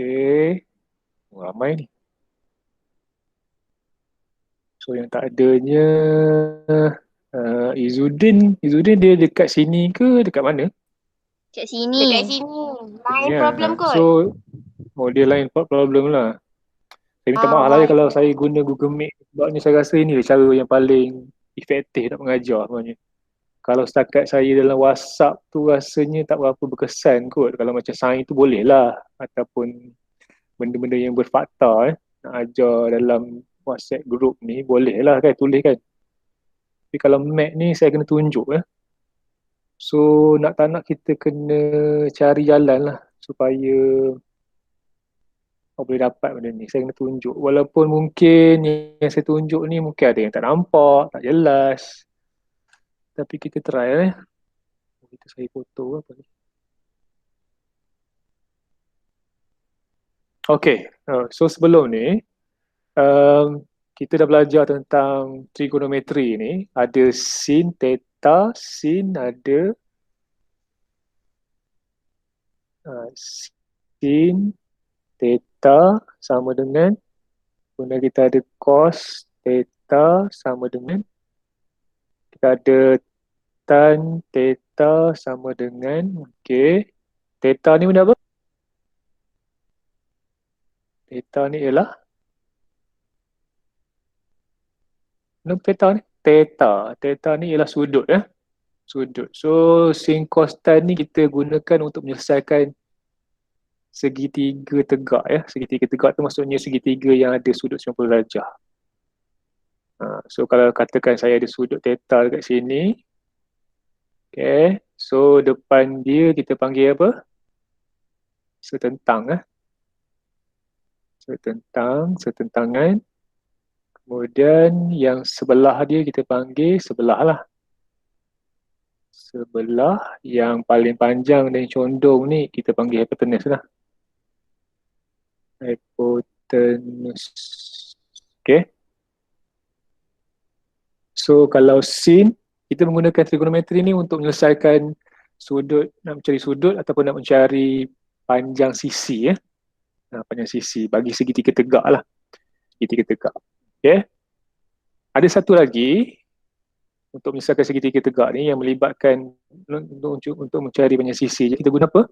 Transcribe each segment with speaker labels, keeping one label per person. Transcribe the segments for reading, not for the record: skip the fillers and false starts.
Speaker 1: Okey. Ramai ni. So yang tak adanya Izzuddin dia dekat sini ke dekat mana?
Speaker 2: Kat sini.
Speaker 3: Dekat sini.
Speaker 1: Sini
Speaker 3: Lain
Speaker 1: lah.
Speaker 3: problem kot.
Speaker 1: So dia lain problem lah. Saya minta maaf lah ya
Speaker 3: Lain.
Speaker 1: kalau saya guna Google Meet sebabnya saya rasa ini cara yang paling efektif nak mengajar sebenarnya. Kalau setakat saya dalam WhatsApp tu rasanya tak berapa berkesan kot. Kalau macam sains tu boleh lah. Ataupun benda-benda yang berfakta nak ajar dalam WhatsApp group ni boleh lah kan tulis kan. Tapi kalau Mac ni saya kena tunjuk So nak tak nak kita kena cari jalan lah supaya boleh dapat benda ni. Saya kena tunjuk. Walaupun mungkin yang saya tunjuk ni mungkin ada yang tak nampak, tak jelas. Tapi kita try Kita saya foto apa ni. Okay. So sebelum ni kita dah belajar tentang trigonometri ni. Ada sin, theta, sin, ada sin, theta sama dengan, kemudian kita ada cos, theta sama dengan, kita ada tan, theta sama dengan, okay. Theta ni benda apa? Theta ni ialah, benda theta ni? Theta ni ialah sudut sudut. So sin cos tan ni kita gunakan untuk menyelesaikan segitiga tegak Segitiga tegak tu maksudnya segitiga yang ada sudut 90 darjah. So kalau katakan saya ada sudut theta dekat sini, okay. So depan dia kita panggil apa? Setentang setentangan. Kemudian yang sebelah dia kita panggil sebelah lah. Sebelah yang paling panjang dan condong ni kita panggil hypotenuse lah. Hypotenuse. Okay. So kalau sin, kita menggunakan trigonometri ni untuk menyelesaikan sudut, nak mencari sudut ataupun nak mencari panjang sisi panjang sisi bagi segitiga tegak lah. Segitiga tegak. Okay. Ada satu lagi untuk menyelesaikan segitiga tegak ni yang melibatkan untuk mencari panjang sisi. Kita guna apa?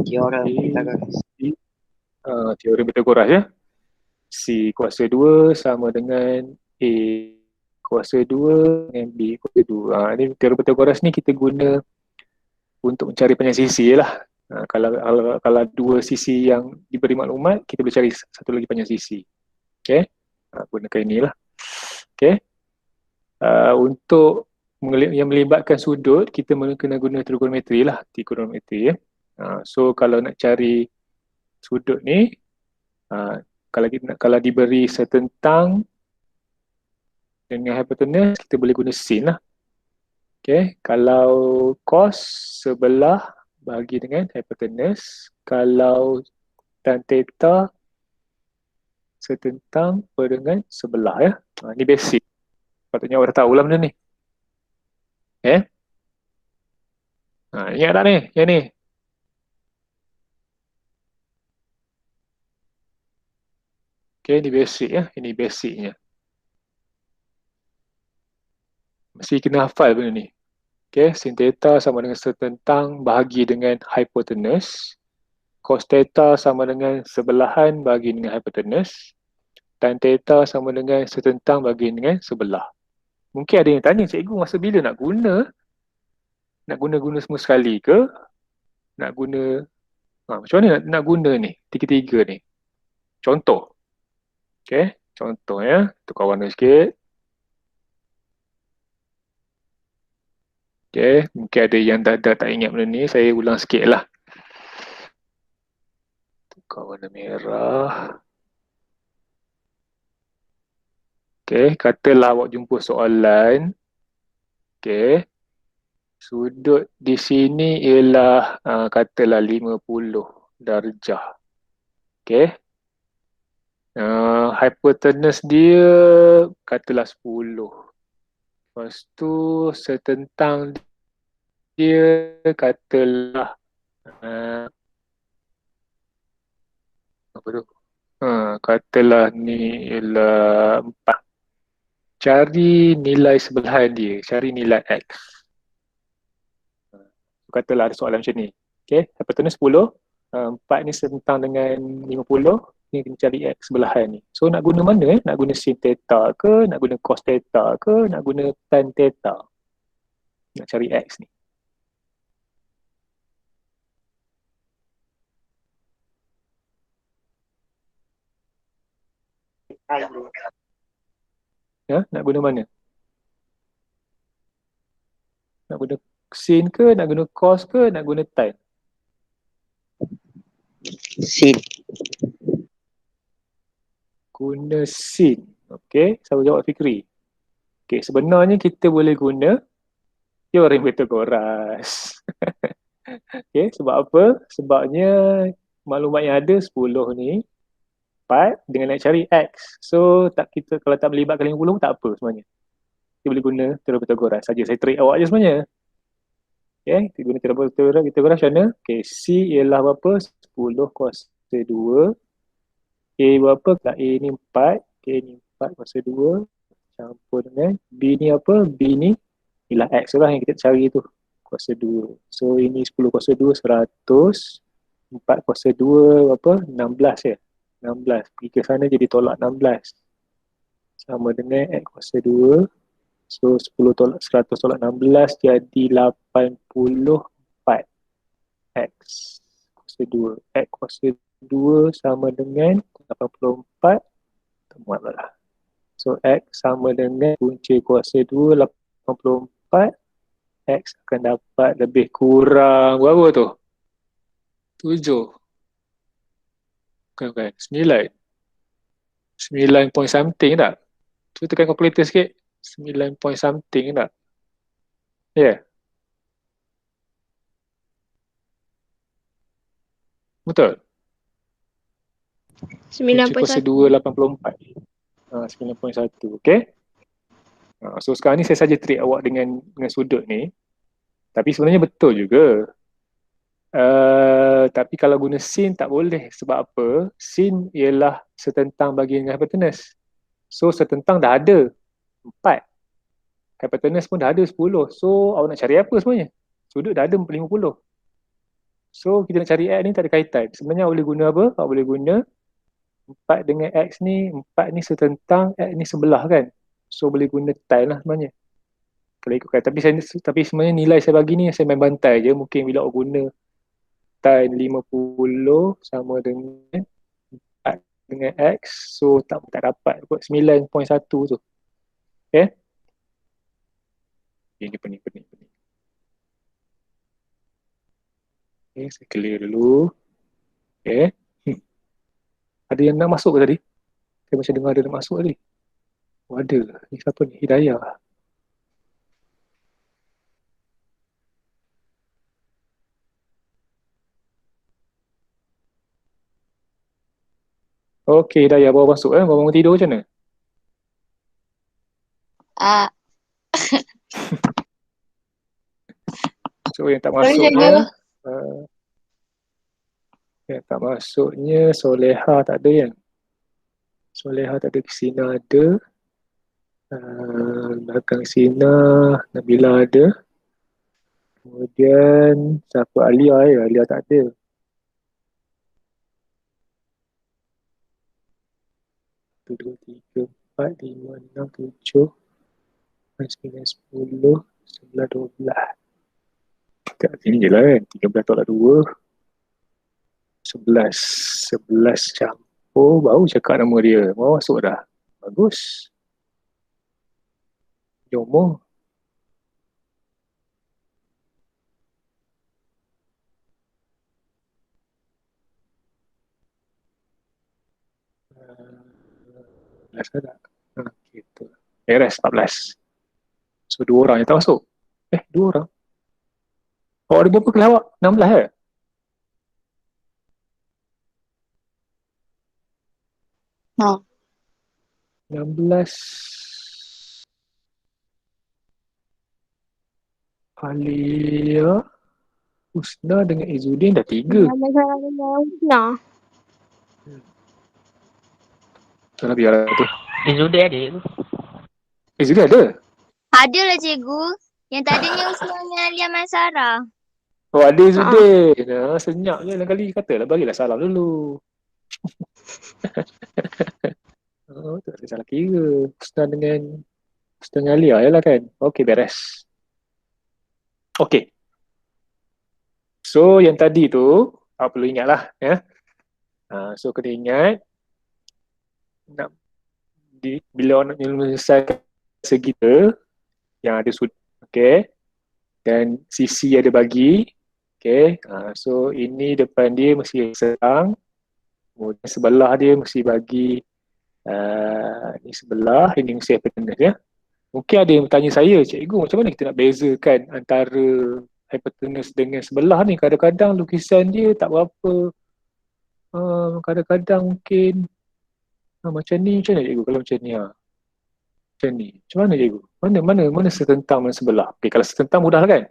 Speaker 2: Teorem Pythagoras.
Speaker 1: Teorem Pythagoras C kuasa 2 sama dengan A kuasa 2 dengan B kuasa 2. Ini teorem Pythagoras ni kita guna untuk mencari panjang sisi lah. Kalau dua sisi yang diberi maklumat, kita boleh cari satu lagi panjang sisi. Okay. Gunakan inilah. Okay. Untuk yang melibatkan sudut, kita kena guna trigonometri lah. Trigonometri So kalau nak cari sudut ni, kalau diberi setentang dengan hypotenuse, kita boleh guna sin lah. Okay. Kalau cos sebelah bahagi dengan hypotenuse. Kalau tan theta setentang dengan sebelah Ini basic. Patutnya awak dah tahu lah benda ni. Ingat tak ni? Yang ni. Okay, ini basic Ini basicnya. Mesti kena hafal benda ni. Okay, sin theta sama dengan setentang bahagi dengan hypotenuse. Cos theta sama dengan sebelahan bahagi dengan hypotenuse. Tan theta sama dengan setentang bahagi dengan sebelah. Mungkin ada yang tanya, cikgu masa bila nak guna? Nak guna semua sekali ke? Nak guna, macam mana nak guna ni? Tiga-tiga ni. Contoh. Okay, contoh tukar warna sikit. Okay, mungkin ada yang dah tak ingat benda ni, saya ulang sikit lah. Tukar warna merah. Okay, katalah awak jumpa soalan. Okay, sudut di sini ialah katalah 50 darjah. Okay. Hypotenuse dia katalah 10. Lepas tu setentang dia katalah Uh, apa tu? Katalah ni ialah 4. Cari nilai sebelahan dia. Cari nilai X. Katalah ada soalan macam ni. Okay, hypotenuse 10. 4 ni sentang dengan 50. Ni kena cari X sebelahan ni. So nak guna mana Nak guna sin theta ke? Nak guna cos theta ke? Nak guna tan theta? Nak cari X ni. Ya, nak guna mana? Nak guna sin ke? Nak guna cos ke? Nak guna tan?
Speaker 2: Sin.
Speaker 1: Guna sin. Okay, siapa jawab Fikri? Okay, sebenarnya kita boleh guna teorem Pythagoras. Okay, sebab apa? Sebabnya maklumat yang ada 10 ni 4 dengan nak cari X. So tak kita kalau tak melibatkan 50 tak apa sebenarnya. Kita boleh guna teorem Pythagoras saja. Saya trick awak je sebenarnya. Okay, kita guna teorem Pythagoras macam mana? Okay, C ialah berapa? 10 kuasa 2. A berapa? A ni 4. K ni 4 kuasa 2. Campur dengan B ni apa? B ni ialah X lah yang kita cari tu. Kuasa 2. So ini 10 kuasa 2, 100. 4 kuasa 2 berapa? 16 ya? 16. Pergi ke sana jadi tolak 16. Sama dengan X kuasa 2. So 10 tolak 100 tolak 16 jadi 84 X kuasa 2. X kuasa 2 sama dengan 84. Temuan lah. So X sama dengan punca kuasa 2, 84. X akan dapat lebih kurang berapa tu? 7. Bukan. 9. 9 point something tak? Cuba tekan calculator sikit. 9 point something tak? Ya. Yeah. Betul? 9.1. 284. 9.1. Okay? So sekarang ni saya saja trick awak dengan sudut ni. Tapi sebenarnya betul juga. Tapi kalau guna sin tak boleh. Sebab apa? Sin ialah setentang bagi dengan hypotenuse. So setentang dah ada 4. Hypotenuse pun dah ada 10. So awak nak cari apa sebenarnya? Sudut dah ada 50. So kita nak cari X ni tak ada kaitan. Sebenarnya awak boleh guna apa? Awak boleh guna 4 dengan X ni. 4 ni setentang, X ni sebelah kan? So boleh guna tan lah sebenarnya. Kalau ikutkan. Tapi sebenarnya nilai saya bagi ni saya main bantai je. Mungkin bila awak guna tan 50 sama dengan 4 dengan X. So tak dapat kot 9.1 tu. Okay? Ini pening. Okay, saya clear dulu. Okay. Ada yang nak masuk ke tadi? Saya macam dengar ada nak masuk tadi. Oh, ada. Ni siapa ni? Hidayah. Okey, Hidayah bawa masuk bawa bangun tidur macam mana? So yang tak masuknya Soleha tak ada kan? Soleha tak ada, Sina ada. Belakang Sina Nabila ada. Kemudian siapa? Alia ya? Alia tak ada. Satu, dua, tiga, 4, 5, 6, 7, 9, 10, 11, 12. Kat sini je lah kan. 13 tolak 2. 11 campur. Baru cakap nama dia. Mau masuk dah. Bagus. Jomo. Belas ada. Gitu. Beres 14. So 2 orang yang tak masuk. 2 orang. Oh ada berapa kelas awak? 16 ya?
Speaker 2: Ha.
Speaker 1: 16. Alia. Husna dengan Izzuddin dah 3.
Speaker 3: Nah,
Speaker 1: Salah biarlah tu.
Speaker 2: Izzuddin ada tu.
Speaker 1: Izzuddin ada?
Speaker 3: ada lah cikgu. Yang tadinya usianya Alia Mansara.
Speaker 1: Oh, ada Izzuddin. Senyap je lain kali. Katalah bagilah salam dulu. Oh, tak ada salah kira. Husna dengan Alia je lah kan. Okey, beres. Okey. So, yang tadi tu, awak perlu ingat lah. Ya? So, kena ingat. Nak, bila awak nak menyelesaikan segita yang ada sudut. Okey. Dan sisi ada bagi. Okay. So, ini depan dia mesti serang. Kemudian sebelah dia mesti bagi ni sebelah, ini mesti hypotenuse ya. Mungkin ada yang bertanya saya, cikgu macam mana kita nak bezakan antara hypotenuse dengan sebelah ni? Kadang-kadang lukisan dia tak berapa, kadang-kadang mungkin macam ni, macam mana cikgu kalau macam ni? Macam ni, macam mana cikgu? Mana setentang mana sebelah? Okay, kalau setentang mudah lah kan?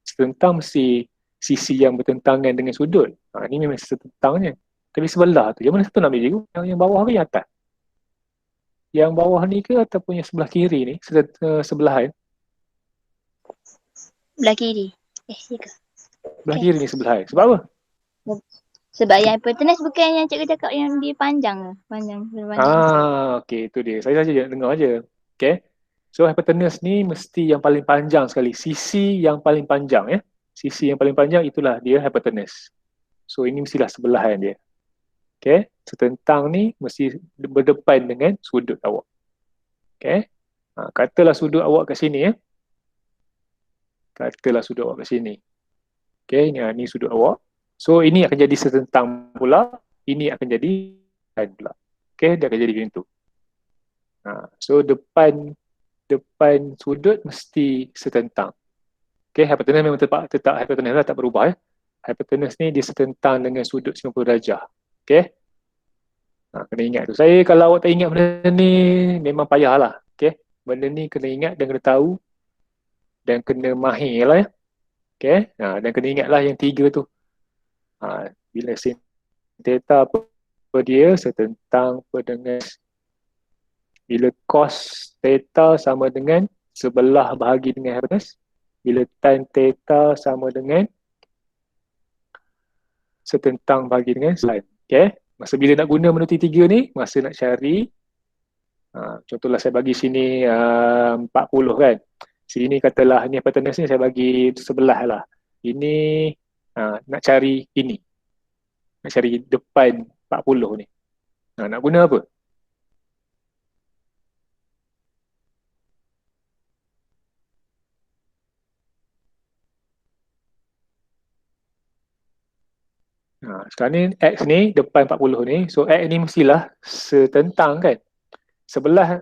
Speaker 1: Setentang mesti sisi yang bertentangan dengan sudut. Ini memang setentangnya. Tapi sebelah tu, yang mana satu nak ambil cikgu? Yang bawah ke yang atas? Yang bawah ni ke ataupun yang sebelah kiri ni? Sebelahan?
Speaker 3: Belah kiri. Ya ke?
Speaker 1: Sebelah kiri ni sebelahan. Sebab apa?
Speaker 3: Sebab yang hypotenuse bukan yang cikgu cakap yang dia panjang. Panjang.
Speaker 1: Okey, itu dia. Saya saja dengar aja. Okey. So hypotenuse ni mesti yang paling panjang sekali. Sisi yang paling panjang ya. Sisi yang paling panjang itulah dia hypotenuse. So ini mestilah sebelahan dia. Okey. Setentang ni mesti berdepan dengan sudut awak. Okey. Katalah sudut awak kat sini ya. Katalah sudut awak kat sini. Okey, ni sudut awak. So ini akan jadi setentang pula. Ini akan jadi pula. Okey, dia akan jadi macam tu. So depan sudut mesti setentang. Okey, hypotenuse memang tetap hypotenuse lah, tak berubah ya. Hypotenuse ni dia setentang dengan sudut 90 darjah. Okey. Kena ingat tu. Saya kalau awak tak ingat benda ni memang payahlah. Okey. Benda ni kena ingat dan kena tahu dan kena mahir lah ya. Okey. Dan kena ingatlah yang 3 tu. Bila sin theta apa dia setentang dengan bila cos theta sama dengan sebelah bahagi dengan hypotenuse, bila tan theta sama dengan setentang bahagi dengan sin. Okay. Masa bila nak guna benda tiga ni, masa nak cari, contohlah saya bagi sini 40 kan. Sini katalah ni hypotenuse ni saya bagi sebelah lah. Ini nak cari ini. Nak cari depan 40 ni. Nak guna apa? Sekarang ni X ni depan 40 ni. So X ni mestilah setentang kan. Sebelah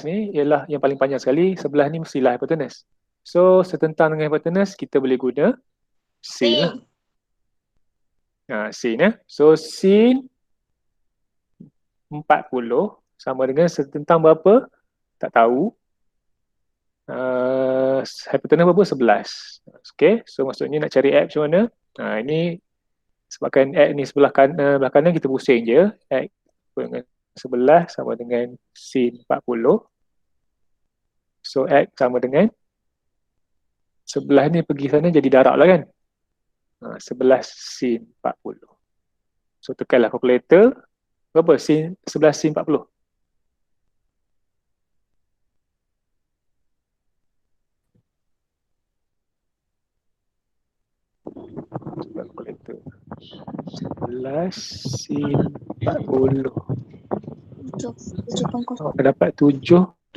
Speaker 1: ni ialah yang paling panjang sekali. Sebelah ni mestilah hypotenuse. So setentang dengan hypotenuse kita boleh guna sin lah. Sin ya. So sin 40 sama dengan setentang berapa? Tak tahu. Hypotenuse berapa? 11. Okay. So maksudnya nak cari X macam mana? Ini sebabkan X ni sebelah kanan kita pusing je. X dengan 11 sama dengan sin 40. So X sama dengan sebelah ni pergi sana jadi darab lah kan. 11 sin 40. So tekanlah kalkulator. Berapa? 11 sin 40. Kalkulator. 11 sin 40. Akan dapat 7.07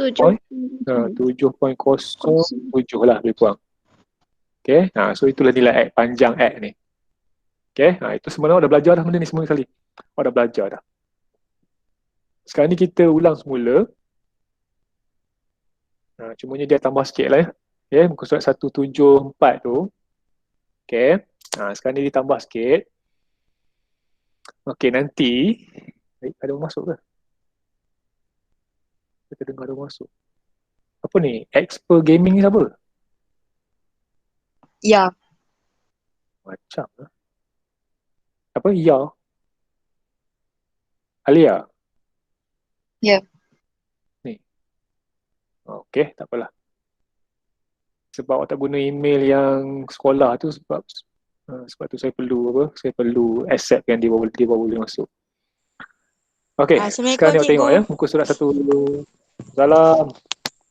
Speaker 1: lah lebih kurang. Okay. So itulah nilai X, panjang X ni. Okay. Itu sebenarnya dah belajar dah benda ni semua sekali. Dah belajar dah. Sekarang ni kita ulang semula. Cumanya dia tambah sikit lah ya. Okay. Muka surat 174 tu. Okay. Sekarang ni ditambah sikit. Okay, nanti ada orang masuk ke? Kita dengar ada orang masuk. Apa ni? Expert Gaming ni siapa?
Speaker 2: Ya.
Speaker 1: Macam lah. Apa? Ya. Alia.
Speaker 2: Ya.
Speaker 1: Ni. Okey, tak apalah. Sebab awak tak guna email yang sekolah tu sebab tu saya perlu accept yang dia baru boleh masuk. Okey,
Speaker 4: Assalamualaikum
Speaker 1: sekarang ni awak tengok
Speaker 4: cikgu.
Speaker 1: ya, muka surat 1. Salam.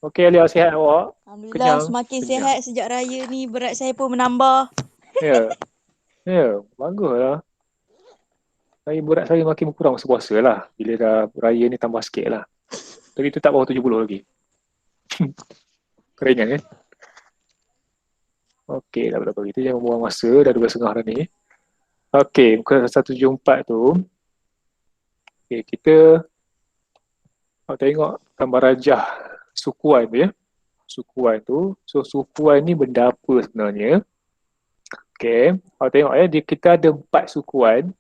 Speaker 1: Okey, Alia, sihat awak?
Speaker 4: Alhamdulillah
Speaker 1: Kenyang?
Speaker 4: semakin
Speaker 1: Kenyang.
Speaker 4: sihat sejak raya ni, berat saya pun menambah.
Speaker 1: Ya. Ya, baguslah. Berat saya makin berkurang masa puasa lah. Bila dah raya ni tambah sikit lah. Tapi tu tak bawah 70 lagi. Keringan kan? Okey, dah berapa kita jangan buang masa, dah 12.30 dah ni. Okey, muka 174 tu. Okey, kita tengok gambar rajah sukuan tu ya. Sukuan tu. So, sukuan ni benda apa sebenarnya? Okey, awak tengok ya, kita ada 4 sukuan.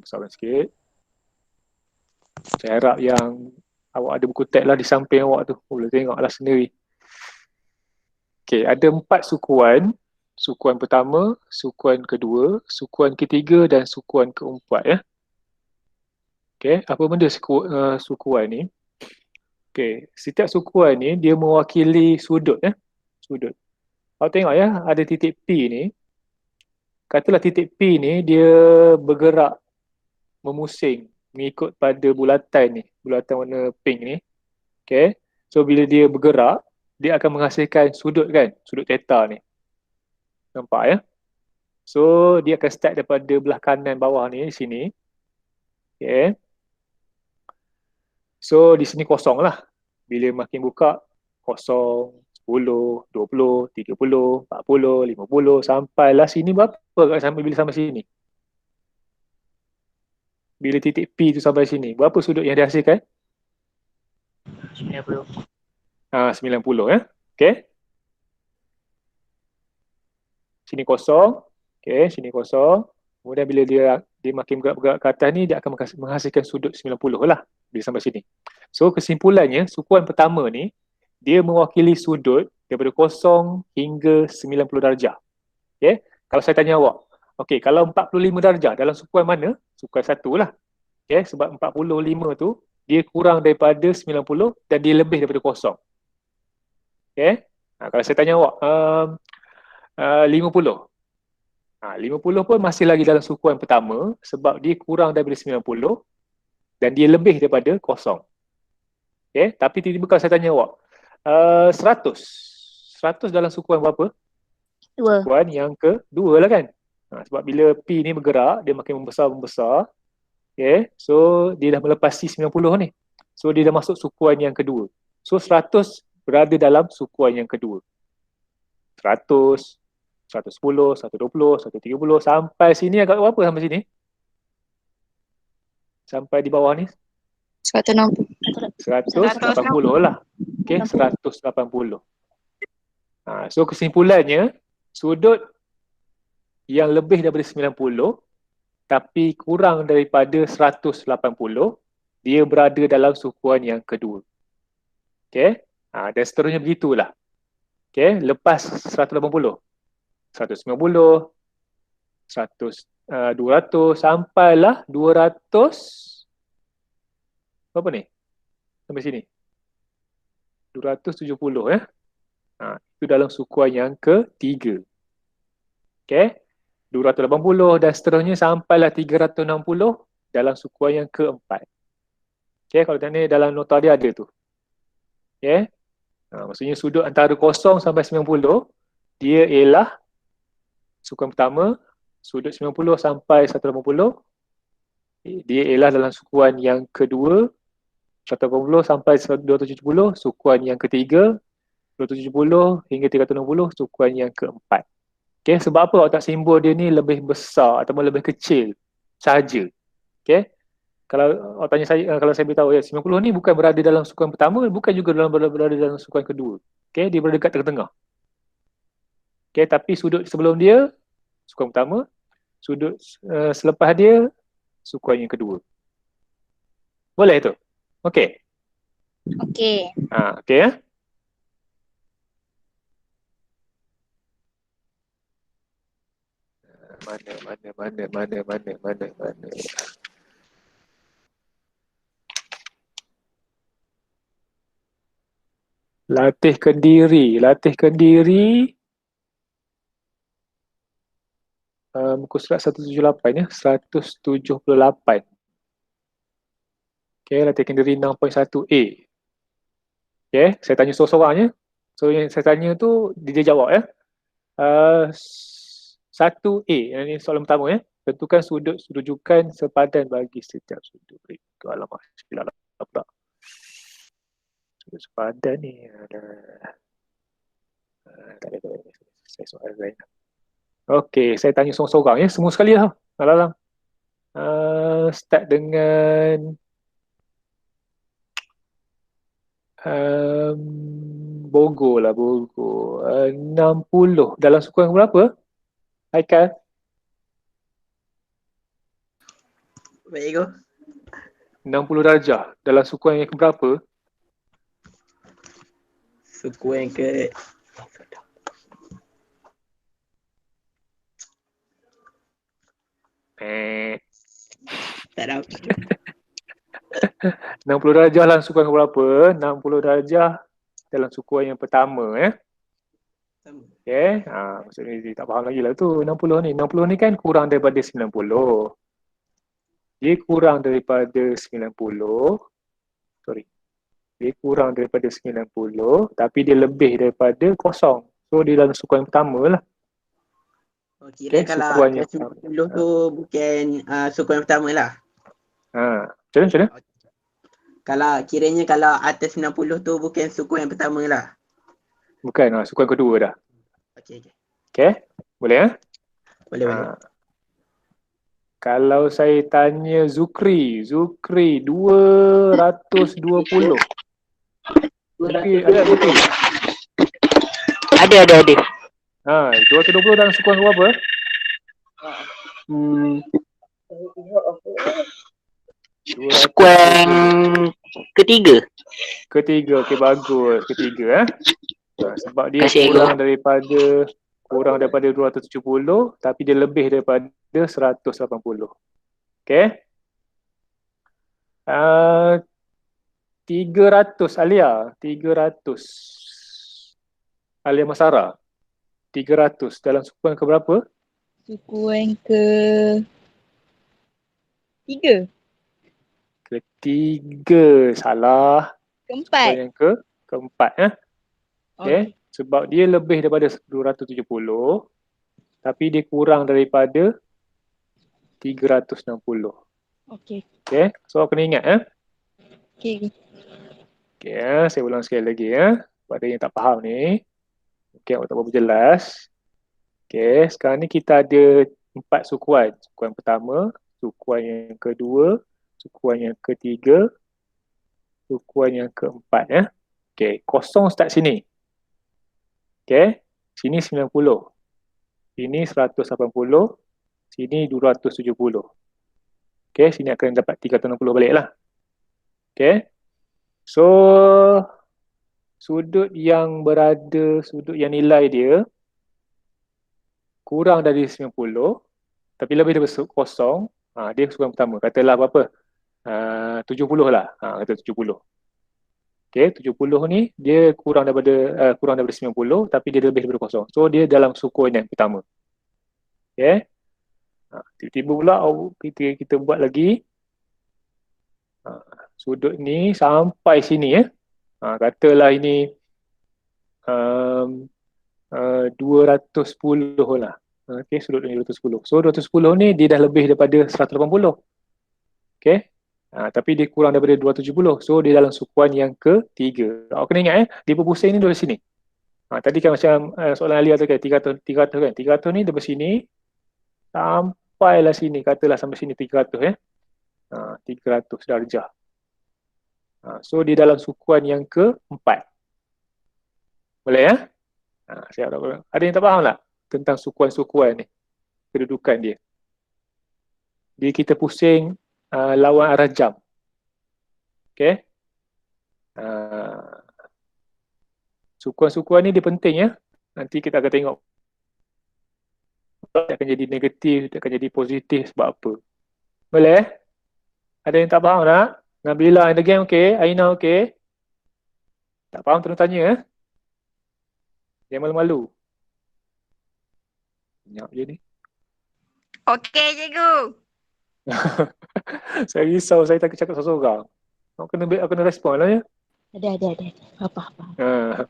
Speaker 1: Besarkan sikit. Saya harap yang awak ada buku teks lah di samping awak tu. Boleh tengok lah sendiri. Okey, ada 4 sukuan. Sukuan pertama, sukuan kedua, sukuan ketiga dan sukuan keempat ya. Okey, apa benda sukuan ni? Okey, setiap sukuan ni dia mewakili sudut ya. Sudut. Awak tengok ya, ada titik P ni. Katalah titik P ni dia bergerak memusing mengikut pada bulatan ni, bulatan warna pink ni. Okey. So bila dia bergerak, dia akan menghasilkan sudut kan, sudut theta ni. Nampak ya? So dia akan start daripada belah kanan bawah ni di sini. Okey. So di sini kosong lah. Bila makin buka, kosong, 10, 20, 30, 40, 50, sampailah sini berapa sampai bila sampai sini? Bila titik P tu sampai sini, berapa sudut yang dihasilkan?
Speaker 2: 90.
Speaker 1: 90 ya. Okey. Sini kosong. Okey, sini kosong. Kemudian bila dia makin bergerak ke atas ni, dia akan menghasilkan sudut 90 lah. Bila sampai sini. So kesimpulannya, sukuan pertama ni, dia mewakili sudut daripada 0 hingga 90 darjah. Okey. Kalau saya tanya awak, okey, kalau 45 darjah dalam sukuan mana? Sukuan 1 lah. Okey, sebab 45 tu, dia kurang daripada 90 dan dia lebih daripada 0. Okey. Kalau saya tanya awak, 50. 50 pun masih lagi dalam sukuan pertama sebab dia kurang daripada 90 dan dia lebih daripada 0. Okay? Tapi tiba-tiba kalau saya tanya awak, 100. 100 dalam sukuan berapa?
Speaker 3: 2.
Speaker 1: Sukuan yang kedua lah kan. Sebab bila P ni bergerak, dia makin membesar. Okay? So, dia dah melepasi 90 ni. So, dia dah masuk sukuan yang kedua. So, 100 berada dalam sukuan yang kedua. 100, 110, 120, 130 sampai sini agak berapa sampai sini? Sampai di bawah ni
Speaker 2: 160.
Speaker 1: 180 lah. Okey, 180. So kesimpulannya, sudut yang lebih daripada 90 tapi kurang daripada 180, dia berada dalam sukuan yang kedua. Okey? Dan seterusnya begitulah. Okey, lepas 180, 190, 200 sampailah 200 berapa ni? Sampai sini. 270 ya. Itu dalam sukuan yang ketiga. Okey. 280 dan seterusnya sampailah 360 dalam sukuan yang keempat. Okey, kalau tadi dalam nota dia ada tu. Okey. Maksudnya sudut antara 0 sampai 90 dia ialah sukuan pertama, sudut 90 sampai 180 dia ialah dalam sukuan yang kedua, 180 sampai 270 sukuan yang ketiga, 270 hingga 360 sukuan yang keempat. Okay, sebab apa otak simbol dia ni lebih besar ataupun lebih kecil sahaja. Okay, kalau awak tanya saya, kalau saya beritahu ya 90 ni bukan berada dalam sukuan pertama, bukan juga berada dalam sukuan kedua. Okay, dia berada dekat tengah-tengah. Okay, tapi sudut sebelum dia sukuan pertama, sudut selepas dia sukuan yang kedua. Boleh tu? Okay.
Speaker 3: Okey.
Speaker 1: Okay ya. Mana. Latihkan diri. Muka surat 178 ya, 178. Okay, latihkan diri 6.1A. Okay, saya tanya seorang-seorang ya. So yang saya tanya tu dia jawab ya. 1A, ini soalan pertama ya. Tentukan sudut rujukan sepadan bagi setiap sudut. Itu alamak, silap pula. Sudut sepadan ni ada. Tak ada. Saya soal lain. Okey, saya tanya seorang-seorang ya. Semua sekali lah. Alang. Start dengan Bogor. 60 dalam suku yang berapa? Haikal?
Speaker 5: Baik go.
Speaker 1: 60 darjah dalam suku yang berapa?
Speaker 5: Suku yang ke tak tahu.
Speaker 1: 60 darjah dalam suku yang berapa? 60 darjah dalam suku yang pertama ya.
Speaker 5: Sama.
Speaker 1: Okay. Maksudnya dia tak faham lagi lah tu 60 ni. 60 ni kan kurang daripada 90. Dia kurang daripada 90. Sorry. Dia kurang daripada 90 tapi dia lebih daripada kosong. So dia dalam suku yang pertama lah.
Speaker 5: Oh, kira
Speaker 1: Okay,
Speaker 5: kalau
Speaker 1: sukuan yang
Speaker 5: atas 90 tu bukan suku yang pertama lah.
Speaker 1: Macam mana?
Speaker 5: Kalau atas 90 tu bukan suku yang pertama lah.
Speaker 1: Bukan, suku yang kedua dah.
Speaker 5: Okey.
Speaker 1: Okay, boleh ya?
Speaker 5: Boleh.
Speaker 1: Kalau saya tanya Zukri 220. Zukri, ada Zukri?
Speaker 6: Ada.
Speaker 1: 220 dalam suku yang berapa?
Speaker 6: Suku yang ketiga.
Speaker 1: Okey, bagus. Ketiga sebab dia
Speaker 6: Kasih
Speaker 1: kurang daripada 270 tapi dia lebih daripada 180. Okey. 300 Alia Masara. 300 dalam suku yang keberapa?
Speaker 4: Suku yang ke 3.
Speaker 1: Ketiga, salah.
Speaker 4: Keempat.
Speaker 1: Suku yang keempat Okay. Sebab dia lebih daripada 270 tapi dia kurang daripada 360.
Speaker 4: Okey.
Speaker 1: Okay. So kena ingat
Speaker 4: Okey.
Speaker 1: Okay, saya ulang sekali lagi pada yang tak faham ni. Okay, tak berapa jelas. Okay, sekarang ni kita ada 4 sukuan. Sukuan pertama, sukuan yang kedua, sukuan yang ketiga, sukuan yang keempat Okay, kosong start sini. Okay, sini 90. Sini 180. Sini 270. Okay, sini akan dapat 360 balik lah. Okay. So, sudut yang nilai dia kurang dari 90 tapi lebih daripada kosong, dia sukuan pertama. Katalah berapa? 70 lah. Kata 70. Okay, 70 ni dia kurang daripada 90 tapi dia lebih daripada kosong. So dia dalam sukuan yang pertama. Okay. Tiba-tiba pula kita buat lagi. Sudut ni sampai sini katalah ini 210 lah. Okay, sudut ni 210. So 210 ni dia dah lebih daripada 180. Okay. Tapi dia kurang daripada 270. So dia dalam sukuan yang ketiga. Awak kena ingat dia berpusing ni dari sini. Tadi kan macam soalan Alia tu kan 300 kan. 300 ni dari sini sampailah sini, katalah sampai sini 300 300 darjah. So dia dalam sukuan yang keempat. Boleh ada yang tak faham tak tentang sukuan-sukuan ni, kedudukan dia? Dia kita pusing lawan arah jam. Okay. Sukuan-sukuan ni dia penting Nanti kita akan tengok dia akan jadi negatif, dia akan jadi positif sebab apa. Boleh? Ada yang tak faham tak? Nabila and the gang okey? Aina okey? Tak faham tolong tanya eh. Jangan malu-malu. Senyap je ni.
Speaker 4: Okey, cikgu.
Speaker 1: Saya risau, saya tak cakap seorang-seorang. Aku kena respon lah ya.
Speaker 4: Ada. Apa.
Speaker 1: Ha.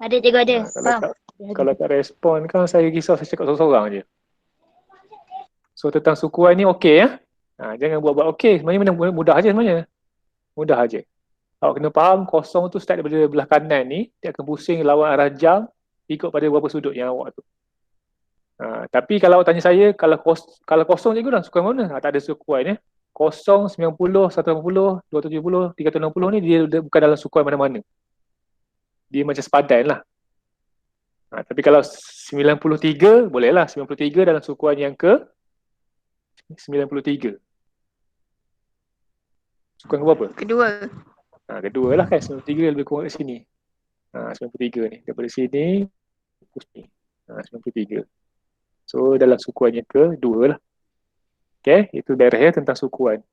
Speaker 3: Ada cikgu ada.
Speaker 1: Kalau
Speaker 3: Faham?
Speaker 1: tak kalau tak respon kan saya risau saya cakap seorang-seorang je. So tentang sukuan ni okey ya. Jangan buat-buat okey. Sebenarnya mudah aja sebenarnya. Mudah aja. Awak kena faham kosong tu start daripada belah kanan ni, dia akan pusing lawan arah jam ikut pada berapa sudut yang awak tu. Tapi kalau awak tanya saya, kalau kosong cikgu dalam sukuan mana? Tak ada sukuan ya. 0, 90, 180, 270, 360 ni dia bukan dalam sukuan mana-mana. Dia macam sepadan lah. Tapi kalau 93, bolehlah 93 dalam sukuan yang ke 93. Sukuan ke berapa?
Speaker 4: Kedua.
Speaker 1: Kedua lah kan, 93 lebih kurang kat sini. 93 ni, daripada sini ke sini. 93. So dalam sukuan yang kedua lah. Okay, itu daerah tentang sukuan.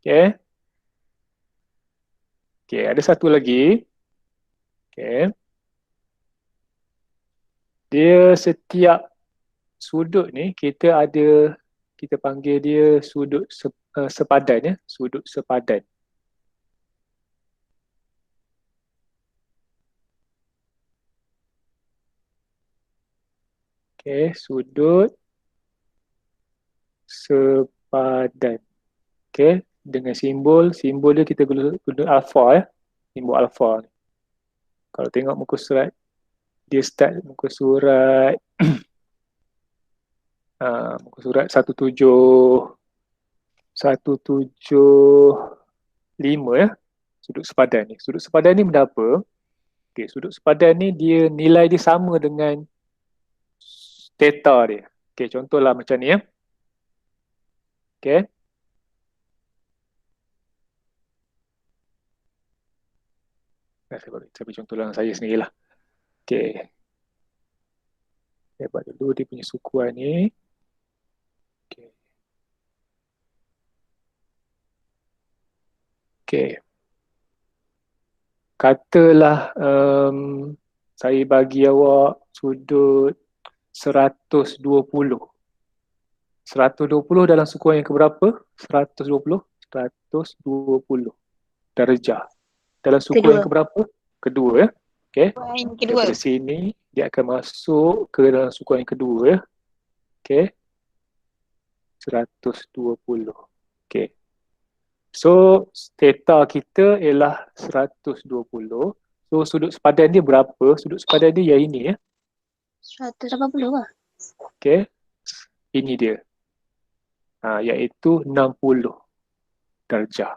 Speaker 1: Okay. Okay, ada satu lagi. Okay. Dia setiap sudut ni kita panggil dia sudut sepadan ya, sudut sepadan. Okay, sudut sepadan. Okay, dengan simbol dia kita guna alfa ya, simbol alfa. Kalau tengok muka surat, dia start muka surat muka surat 175 ya, sudut sepadan ni. Sudut sepadan ni benda apa? Okay, sudut sepadan ni dia nilai dia sama dengan theta dia. Okay, contohlah macam ni ya. Okay. Saya bagi contoh lah saya sendirilah. Okay. Saya buat dulu dia punya sukuan ni. Okay. Okay. Katalah saya bagi awak sudut 120. 120 dalam sukuan yang keberapa? 120 darjah. Dalam sukuan yang keberapa? Kedua ya. Okay.
Speaker 4: Yang kedua.
Speaker 1: Daripada sini dia akan masuk ke dalam sukuan yang kedua ya. Okay. 120. Okay. So theta kita ialah 120. So sudut sepadan dia berapa? Sudut sepadan dia yang ini ya.
Speaker 3: 180 lah.
Speaker 1: Okay. Ini dia. Iaitu 60 darjah.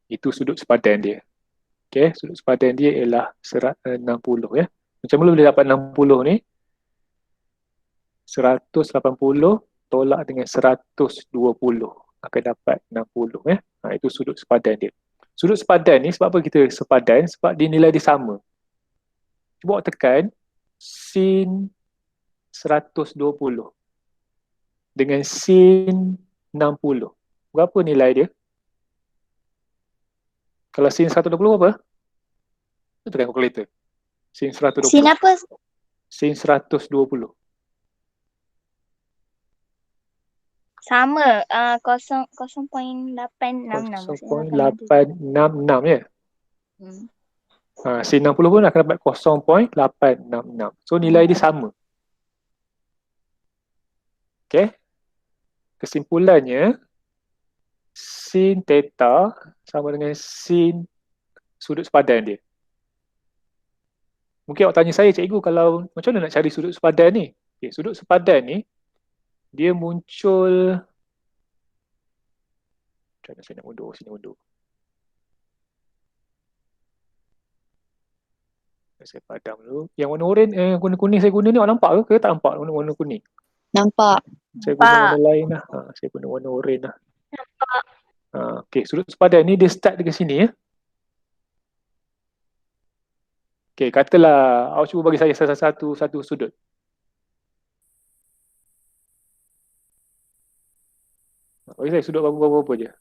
Speaker 1: Itu sudut sepadan dia. Okay, sudut sepadan dia ialah 60 ya. Macam mana boleh dapat 60 ni? 180 tolak dengan 120 akan dapat 60 ya. Itu sudut sepadan dia. Sudut sepadan ni sebab apa kita sepadan? Sebab dia nilai dia sama. Cuba awak tekan sin 120 dengan sin 60. Berapa nilai dia? Kalau sin 120 apa? Itu tekan kalkulator. Sin 120.
Speaker 3: Sin apa?
Speaker 1: Sin 120.
Speaker 3: Sama. 0.866.
Speaker 1: 0.866 ya. Sin 60 pun akan dapat 0.866. So nilai dia sama. Okay. Kesimpulannya, sin theta sama dengan sin sudut sepadan dia. Mungkin awak tanya saya, cikgu, kalau macam mana nak cari sudut sepadan ni? Okay, sudut sepadan ni, dia muncul... Macam mana saya nak mundur? Sini mundur. Saya padam dulu. Yang warna oranye, warna kuning saya guna ni, awak nampak ke? Tak nampak warna kuning?
Speaker 2: Nampak.
Speaker 1: Saya guna warna lain lah. Saya guna warna oranye lah.
Speaker 3: Nampak.
Speaker 1: Okay, sudut sepadan ni dia start dekat sini ya. Okey, katalah awak cuba bagi saya satu sudut. Bagi saya sudut berapa je.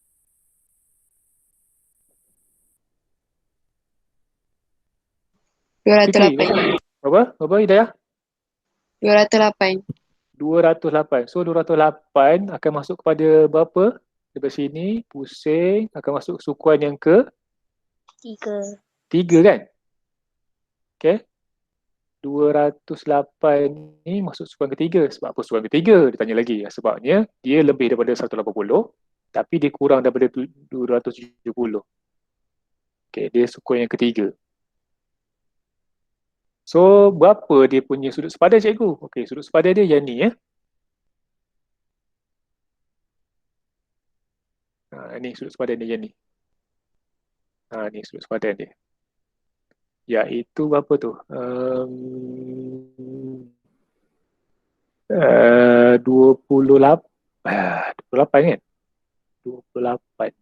Speaker 1: Berapa Hidayah?
Speaker 2: 208.
Speaker 1: 208. So 208 akan masuk kepada berapa? Daripada sini, pusing, akan masuk sukuan yang ke 3 kan? Okay. 208 ni masuk sukuan ketiga. Sebab apa sukuan ketiga? Dia tanya lagi. Sebabnya dia lebih daripada 180 tapi dia kurang daripada 270. Okay, dia sukuan yang ketiga. So, berapa dia punya sudut sepadan cikgu? Okey, sudut sepadan dia yang ni ya. Ni sudut sepadan dia yang ni. Ni sudut sepadan dia. Iaitu berapa tu? 28 kan? 28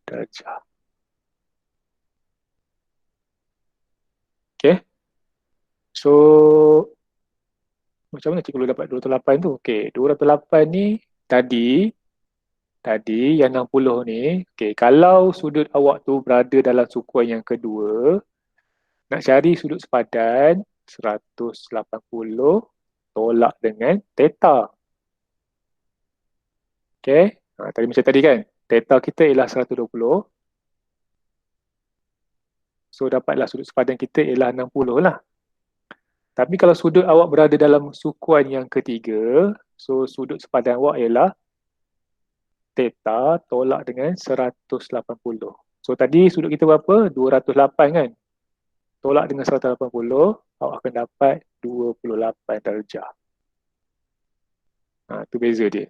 Speaker 1: darjah. Okay. So, macam mana cikgu dapat 208 tu? Okey, 208 ni tadi yang 60 ni, okey, kalau sudut awak tu berada dalam sukuan yang kedua, nak cari sudut sepadan 180 tolak dengan theta. Okey, tadi macam tadi kan, theta kita ialah 120. So, dapatlah sudut sepadan kita ialah 60 lah. Tapi kalau sudut awak berada dalam sukuan yang ketiga, so sudut sepadan awak ialah theta tolak dengan 180. So tadi sudut kita berapa? 208 kan? Tolak dengan 180, awak akan dapat 28 darjah. Itu beza dia.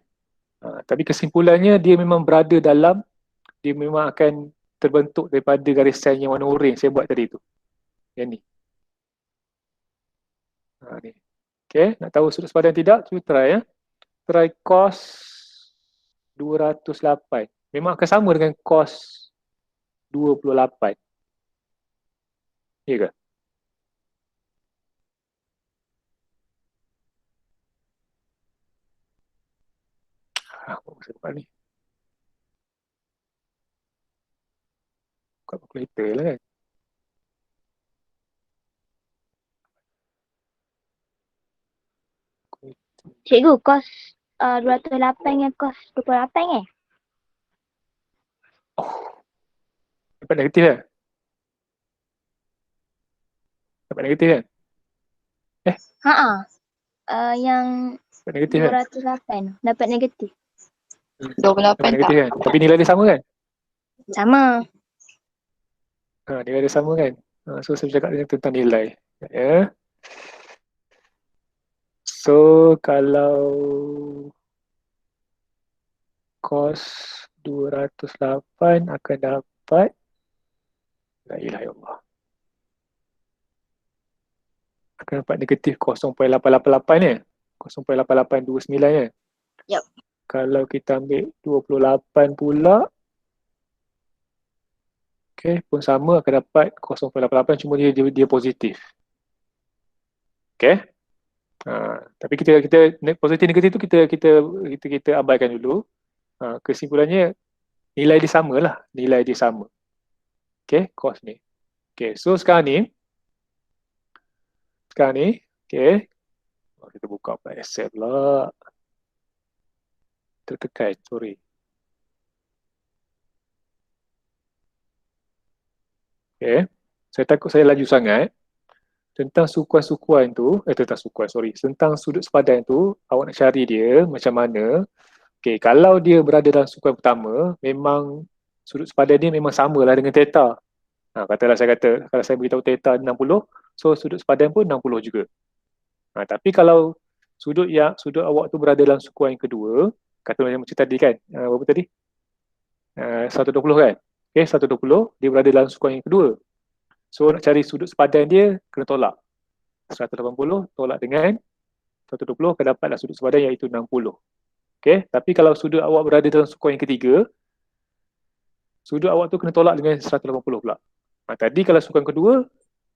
Speaker 1: Tapi kesimpulannya dia memang berada dalam, dia memang akan terbentuk daripada garisan yang warna oranye saya buat tadi tu. Yang ni. Ni. Okay, nak tahu sudut sepadan tidak? Cuba try ya. Try cos 208. Memang akan sama dengan cos 28. Ya ke? Apa saya buat ni? Buka calculator lah kan.
Speaker 3: Cikgu, kos 208 dengan kos 28
Speaker 1: Dapat negatif kan? Dapat negatif kan?
Speaker 3: Yang
Speaker 1: Dapat negatif kan?
Speaker 3: 208 dapat negatif.
Speaker 2: 28
Speaker 1: Dapat
Speaker 2: tak?
Speaker 1: negatif kan? Tapi nilai dia sama kan?
Speaker 3: Sama.
Speaker 1: Nilai dia sama kan? So saya cakap tentang nilai. Ya. So kalau cos 208 akan dapat, la ilaha illallah, akan dapat negatif 0.888 ya? 0.8829 ya?
Speaker 3: Yup.
Speaker 1: Kalau kita ambil 28 pula, okay, pun sama akan dapat 0.88, cuma dia positif. Okay. Tapi kita positif negatif tu kita abaikan dulu. Kesimpulannya nilai dia sama lah, nilai dia sama. Okay, cos ni. Okay, so sekarang ni, okay, kita buka pula Excel pula. Tertekan, sorry. Okay, saya takut saya laju sangat. Tentang sukuan-sukuan tu, tentang sudut sepadan tu, awak nak cari dia macam mana. Okay, kalau dia berada dalam sukuan pertama, memang sudut sepadan dia memang samalah dengan theta. Katalah saya kata, kalau saya beritahu theta 60, so sudut sepadan pun 60 juga. Tapi kalau sudut awak tu berada dalam sukuan yang kedua, kata macam tadi kan, berapa tadi? 120 kan? Okay, 120, dia berada dalam sukuan yang kedua. So nak cari sudut sepadan dia, kena tolak. 180 tolak dengan 120 akan dapatlah sudut sepadan iaitu 60. Okay, tapi kalau sudut awak berada dalam sukuan yang ketiga, sudut awak tu kena tolak dengan 180 pula. Tadi kalau sukuan kedua,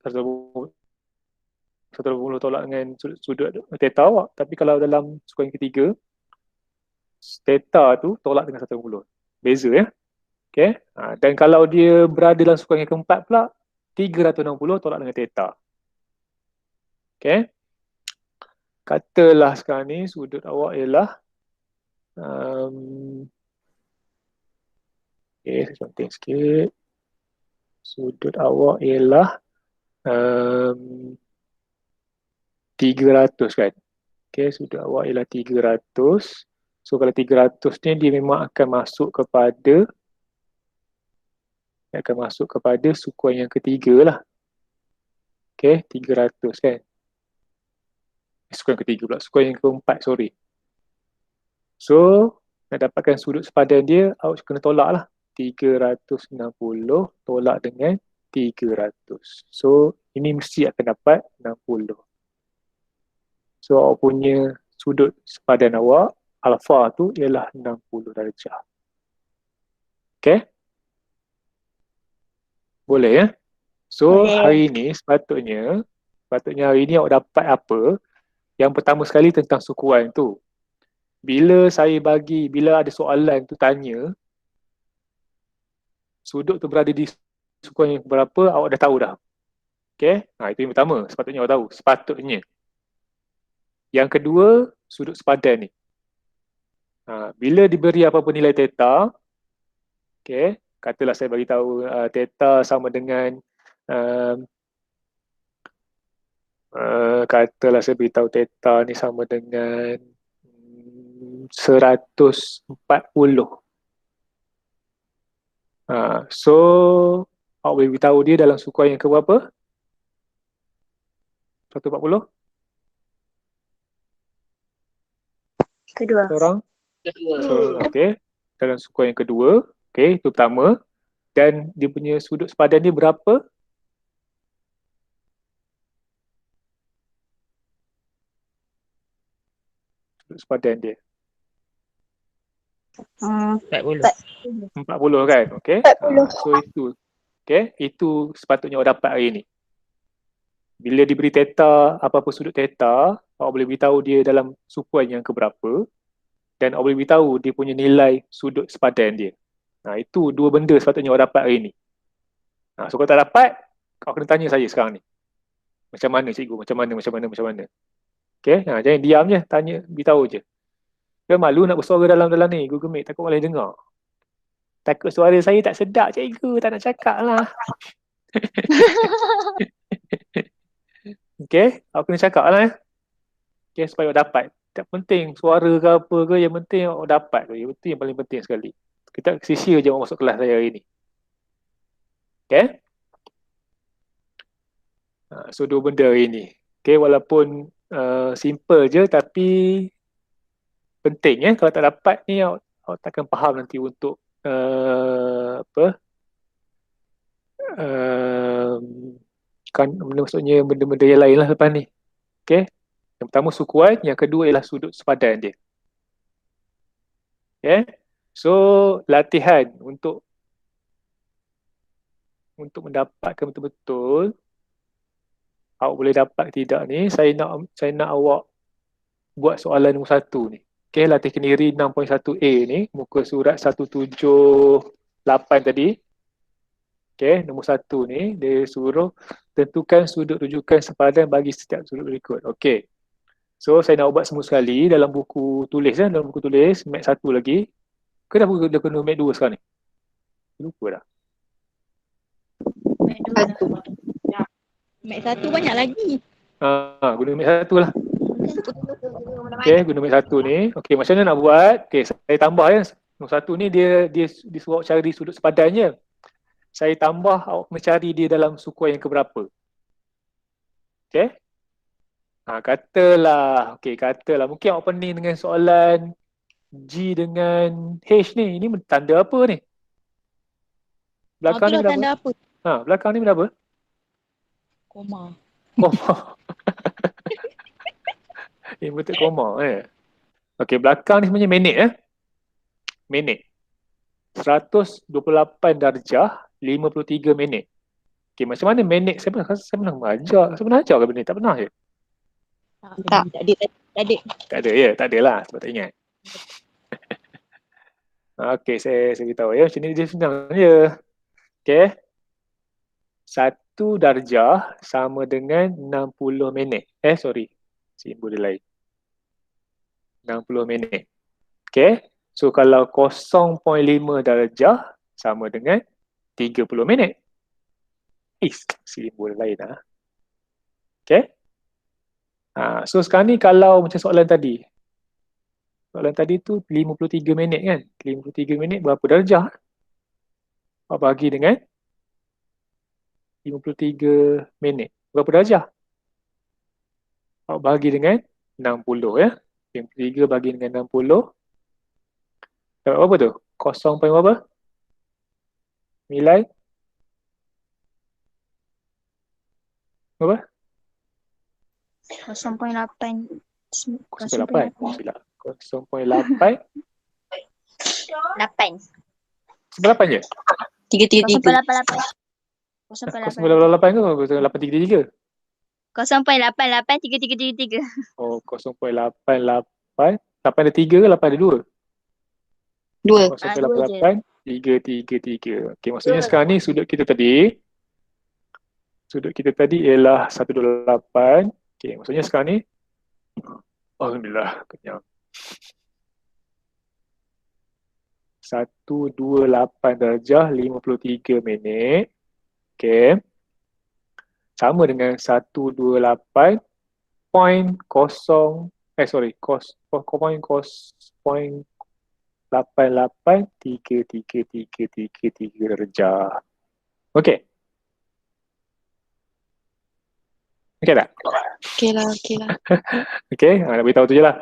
Speaker 1: 180 180 tolak dengan sudut theta awak. Tapi kalau dalam sukan yang ketiga, theta tu tolak dengan 180. Beza ya. Okay. Dan kalau dia berada dalam sukan yang keempat pula, 360 tolak dengan theta. Okay. Katalah sekarang ni sudut awak ialah okay, saya conteng sikit. Sudut awak ialah 300 kan. Okay, sudut awak ialah 300. So kalau 300 ni dia memang akan masuk kepada sukuan yang ketiga lah. Okay, 300 kan. Sukuan ketiga pula, sukuan yang keempat, sorry. So, nak dapatkan sudut sepadan dia, awak kena tolak lah. 360 tolak dengan 300. So, ini mesti akan dapat 60. So, awak punya sudut sepadan awak, alfa tu ialah 60 darjah. Okay? Boleh ya? So,
Speaker 3: Boleh.
Speaker 1: hari ni sepatutnya hari ni awak dapat apa? Yang pertama sekali tentang sukuan tu. Bila ada soalan tu tanya, sudut tu berada di sukuan yang berapa, awak dah tahu dah. Okay? Itu yang pertama, sepatutnya awak tahu. Sepatutnya. Yang kedua, sudut sepadan ni. Bila diberi apa-apa nilai theta, okay, katalah saya bagi tahu theta sama dengan katalah saya beritahu theta ni sama dengan 140. So awak boleh beritahu dia dalam sukuan yang ke berapa? 140?
Speaker 3: Kedua.
Speaker 1: Seorang? Okay. Dalam sukuan yang kedua. Okay, itu pertama. Dan dia punya sudut sepadan dia berapa? Sudut sepadan dia.
Speaker 6: 40.
Speaker 1: 40 kan? Okay.
Speaker 3: 40.
Speaker 1: So itu. Okay. Itu sepatutnya awak dapat hari ni. Bila diberi theta, apa-apa sudut theta, awak boleh beritahu dia dalam sukuan yang keberapa. Dan awak boleh beritahu dia punya nilai sudut sepadan dia. Itu dua benda sepatutnya awak dapat hari ni. So kalau tak dapat, awak kena tanya saya sekarang ni. Macam mana cikgu? Macam mana? Okay, jangan diam je. Tanya, beritahu je. Kan malu nak bersuara dalam ni. Google Meet, takut boleh dengar. Takut suara saya tak sedap cikgu, tak nak cakap lah. Okay, awak kena cakap lah. Okay, supaya awak dapat. Tak penting suara ke apa ke, yang penting awak dapat. Itu yang paling penting sekali. Kita sia-sia je awak masuk kelas saya hari ni. Okay? So dua benda hari ni. Okay, walaupun simple je tapi penting ya. Kalau tak dapat ni awak takkan faham nanti untuk kan maksudnya benda-benda yang lain lah lepas ni. Okay? Yang pertama sukuan, yang kedua ialah sudut sepadan dia. Okay? So latihan untuk mendapatkan betul-betul awak boleh dapat tidak ni, saya nak awak buat soalan nombor 1 ni. Okay, latih kendiri 6.1A ni, muka surat 178 tadi. Okay, nombor 1 ni, dia suruh tentukan sudut rujukan sepadan bagi setiap sudut berikut. Okay. So, saya nak buat semua sekali dalam buku tulis. Dalam buku tulis, Mat 1 lagi. Kenapa dia kena Mat 2 sekarang ni? Lupa dah.
Speaker 4: Mat 1 banyak lagi.
Speaker 1: Guna Mat 1 lah. Okay, guna Mat 1 ni. Okay, macam mana nak buat? Okay, saya tambah ya. Nombor 1 ni dia suruh cari sudut sepadannya. Saya tambah, awak kena cari dia dalam sukuan yang keberapa. Okay. Katalah. Mungkin awak pening dengan soalan G dengan H ni. Ini tanda apa ni? Belakang ni berapa?
Speaker 4: Tanda apa?
Speaker 1: Belakang ni berapa?
Speaker 4: Koma.
Speaker 1: Betul koma. Okay, belakang ni sebenarnya minit. Minit. 128 darjah, 53 minit. Okay, macam mana minit? Saya pernah ajar ke benda ni? Tak pernah je.
Speaker 2: Tak.
Speaker 4: Tak ada.
Speaker 1: Tak ada ya? Tak ada lah, sebab tak ingat. Okey, saya beritahu ya. Macam ni dia senang je. Okey. 1 darjah sama dengan 60 minit. Simbol dia lain. 60 minit. Okey. So, kalau 0.5 darjah sama dengan 30 minit. Simbol lain lah. Okey. So, sekarang ni kalau macam soalan tadi. Soalan tadi tu 53 minit kan? 53 minit berapa darjah? Awak bagi dengan 53 minit. Berapa darjah? Awak bagi dengan 60 ya. 53 bagi dengan 60. Dapat berapa tu? 0 point berapa? Nilai? Berapa?
Speaker 3: 0.8.
Speaker 1: 0.8. Silap. 0.8.
Speaker 3: 8.
Speaker 1: 98 je?
Speaker 2: 333.
Speaker 3: 0.88.
Speaker 1: 0.88 ke? 833?
Speaker 3: 0.88 3333.
Speaker 1: Oh, 0.88. 8 ada 3 ke 8 ada 2?
Speaker 2: 2.
Speaker 1: 0.88 333. Okey, maksudnya sekarang ni sudut kita tadi ialah 128. Okey, maksudnya sekarang ni alhamdulillah kenyang. 128 darjah 53 minit. Okey. Sama dengan 128.0 0.883333 darjah. Okey. Okey tak?
Speaker 2: Okey lah.
Speaker 1: Okey, nak beritahu tu je lah.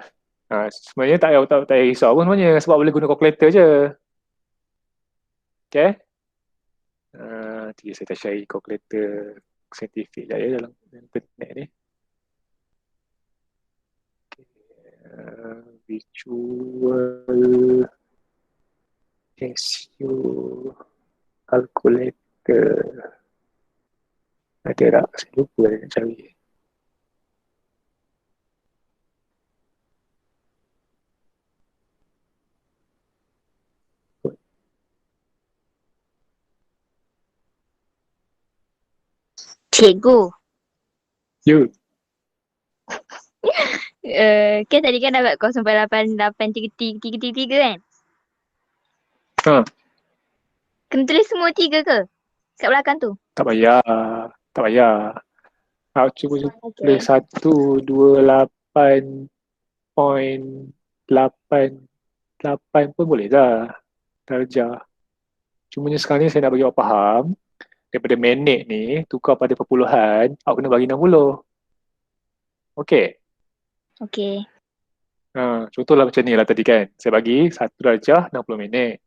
Speaker 1: Sebenarnya tak payah risau pun sebenarnya sebab boleh guna kalkulator je. Okey. Saya tak share kalkulator saintifik je dalam internet ni. Virtual Casio calculator. Ada tak? Saya lupa nak cari.
Speaker 3: Cikgu.
Speaker 1: You.
Speaker 3: Kan tadi kan dapat 0.883333 kan?
Speaker 1: Ha.
Speaker 3: Kena tulis semua 3 ke? Kat belakang tu.
Speaker 1: Tak payah. Cuba tulis 128.88 pun boleh dah. Darjah. Cumanya sekarang ni saya nak bagi awak faham. Daripada minit ni, tukar pada perpuluhan, awak kena bagi 60. Okey.
Speaker 3: Okey.
Speaker 1: Contohlah macam ni lah tadi kan. Saya bagi 1 darjah 60 minit.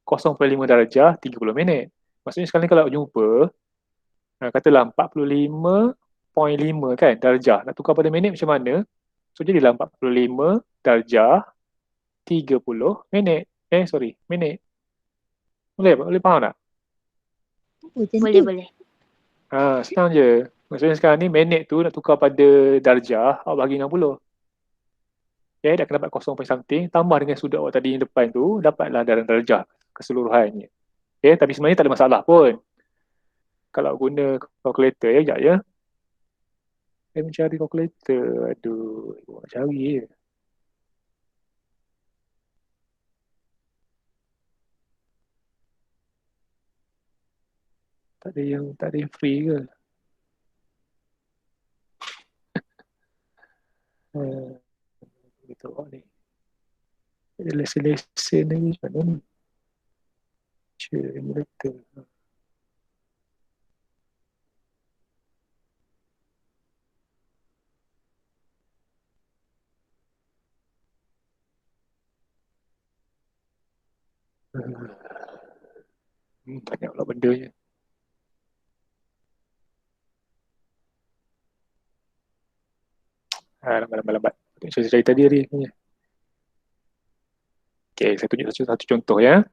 Speaker 1: 0.5 darjah 30 minit. Maksudnya sekarang ni kalau awak jumpa, katalah 45.5 kan darjah. Nak tukar pada minit macam mana? So jadilah 45 darjah 30 minit. Minit. Boleh faham tak?
Speaker 3: Boleh.
Speaker 1: Senang je. Maksudnya sekarang ni minit tu nak tukar pada darjah, awak bagi 60. Okay, dah kena dapat 0 point something, tambah dengan sudut awak tadi yang depan tu, dapatlah dalam darjah keseluruhannya. Okay, tapi sebenarnya tak ada masalah pun. Kalau guna kalkulator sekejap ya. Saya mencari kalkulator. Aduh, nak cari je. Tak ada yang free ke? Kita ni. Ada lesen-lesen lagi macam mana ni? Emulator. Banyak pula bendanya. Lambat. Saya cerita tadi ni. Okay, saya tunjuk satu contoh ya.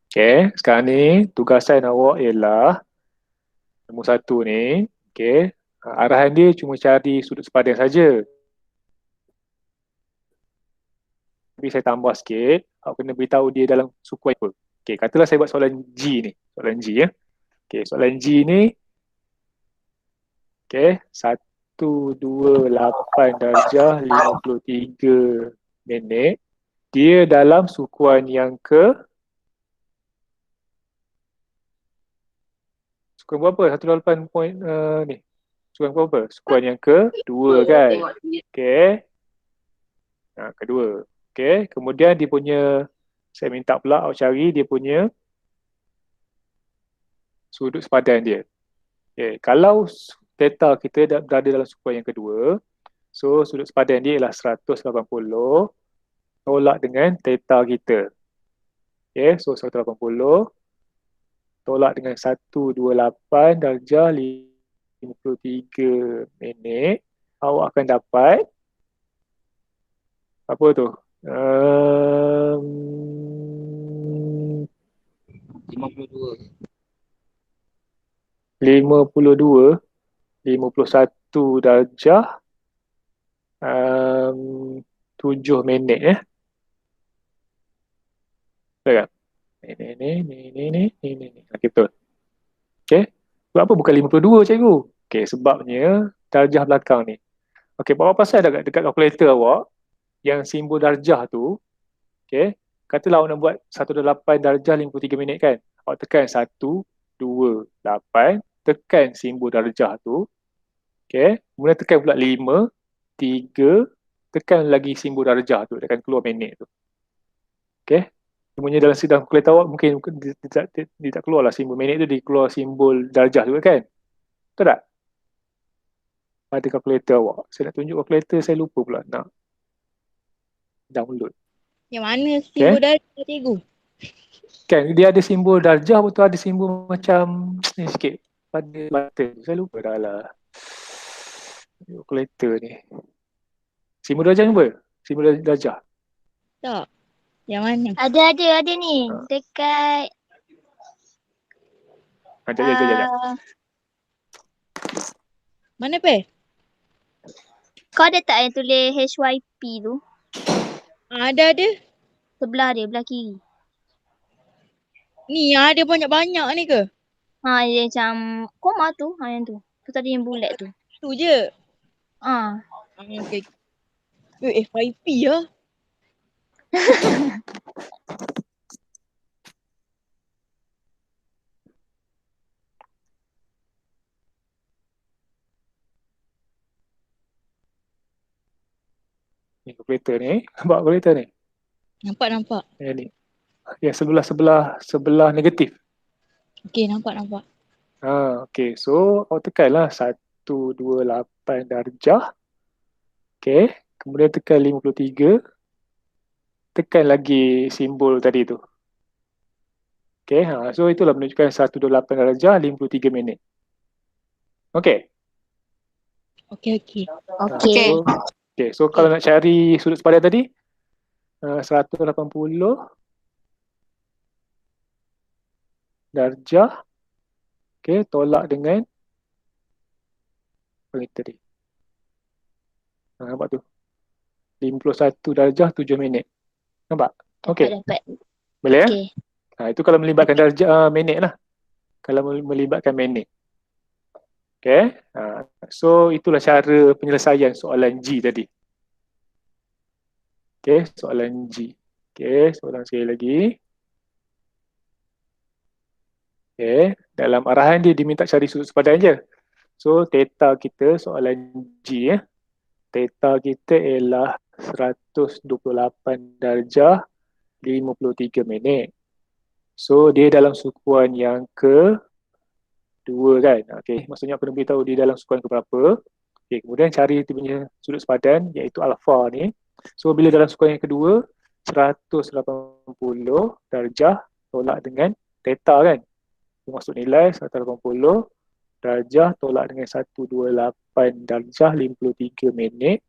Speaker 1: Okay, sekarang ni tugasan awak ialah nombor 1 ni. Okay, arahan dia cuma cari sudut sepadan saja. Tapi saya tambah sikit, awak kena beritahu dia dalam suku apa. Okey, katalah saya buat soalan G ni. Soalan G ya. Okey, soalan G ni. Okey, 128 darjah 53 minit. Dia dalam sukuan yang ke sukuan berapa? 128 point ni. Sukuan berapa? Sukuan yang kedua kan? Okey. Kedua. Okey, kemudian dia punya, saya minta pula awak cari dia punya sudut sepadan dia. Okey, kalau theta kita berada dalam sukuan yang kedua, so sudut sepadan dia ialah 180 tolak dengan theta kita. Okey, so 180 tolak dengan 128 darjah 53 minit, awak akan dapat apa tu? 51 darjah 7 minit ya. Betul tak? Ni. Okey, betul. Okey. Sebab apa bukan 52 cikgu? Okey, sebabnya darjah belakang ni. Okey, awak pasal dekat kalkulator awak yang simbol darjah tu, okey, katalah awak nak buat 128 darjah 53 minit kan. Awak tekan 128, tekan simbol darjah tu. Okey, kemudian tekan pula 5, 3, tekan lagi simbol darjah tu, dia akan keluar minit tu. Okey. Semuanya dalam sidang kalkulator awak mungkin tidak keluar lah simbol minit tu, dia keluar simbol darjah juga kan. Betul tak? Pada kalkulator awak. Saya nak tunjuk kalkulator, saya lupa pula nak download.
Speaker 4: Yang mana simbol darjah cikgu?
Speaker 1: Kan dia ada simbol darjah, betul ada simbol macam ni sikit pada button. Saya lupa dah lah. Kalkulator ni. Simbol darjah ni apa? Simbol darjah.
Speaker 4: Tak. Yang mana?
Speaker 3: Ada ni. Dekat
Speaker 1: Sekejap.
Speaker 4: Mana pe?
Speaker 3: kau ada tak yang tulis HYP tu?
Speaker 4: Ada.
Speaker 3: Sebelah dia, belah kiri.
Speaker 4: Ni yang ada banyak-banyak ni ke?
Speaker 3: Dia macam koma tu. Yang tu. Tu tadi yang bulat tu.
Speaker 4: Tu je.
Speaker 3: Okay.
Speaker 4: FYP lah.
Speaker 1: Ni kalkulator ni. Nampak kalkulator ni?
Speaker 4: Nampak.
Speaker 1: Ni. Yang sebelah negatif.
Speaker 4: Okey, nampak.
Speaker 1: Okey. So, awak tekanlah 128 darjah. Okey. Kemudian tekan 53. Tekan lagi simbol tadi tu. Okey. So, itulah menunjukkan 128 darjah 53 minit. Okey.
Speaker 4: Okey.
Speaker 1: So kalau nak cari sudut sepadan tadi 180 darjah tolak dengan apa tadi? Nampak tu. 51 darjah 7 minit. Nampak? Okey.
Speaker 3: Dapat.
Speaker 1: Boleh ya?
Speaker 3: Okey.
Speaker 1: Itu kalau melibatkan darjah minit lah. Kalau melibatkan minit. Okay. So itulah cara penyelesaian soalan G tadi. Okay, soalan G. Okay, soalan sekali lagi. Okay, dalam arahan dia diminta cari sudut sepadan je. So theta kita soalan G ya. Theta kita ialah 128 darjah 53 minit. So dia dalam sukuan yang ke dua kan. Okey, maksudnya aku nak beritahu dia dalam sukuan ke berapa. Okey, kemudian cari dia punya sudut sepadan iaitu alfa ni. So bila dalam sukuan yang kedua 180 darjah tolak dengan theta kan. Masuk nilai 180 darjah tolak dengan 128 darjah 53 minit.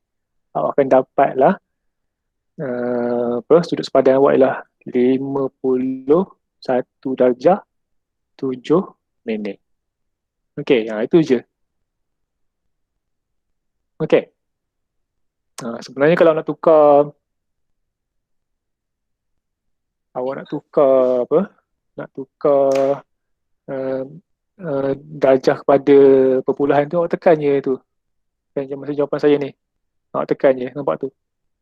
Speaker 1: Awak akan dapatlah sudut sepadan awak ialah 51 darjah 7 minit. Okey, itu je. Okey. Sebenarnya kalau nak tukar awak nak tukar apa? Nak tukar darjah kepada perpuluhan tu, awak tekan je tu. Kan masa jawapan saya ni. Awak tekan je, nampak tu.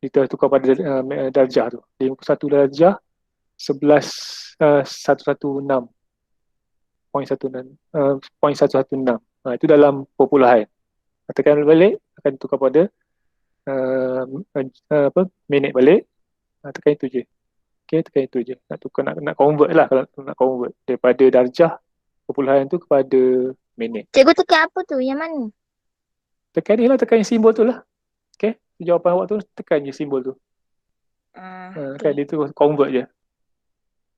Speaker 1: Kita tukar pada darjah tu. 51 darjah 11,116.116. Itu dalam perpuluhan. Tekan balik, akan tukar pada minit balik. Tekan itu je. Okay, tekan itu je. Nak tukar, nak convert lah kalau nak convert. Daripada darjah perpuluhan tu kepada minit.
Speaker 3: Cikgu tekan apa tu? Yang mana?
Speaker 1: Tekan ni lah, tekan yang simbol tu lah. Okay, jawapan awak tu tekan je simbol tu. Kan dia tu convert je.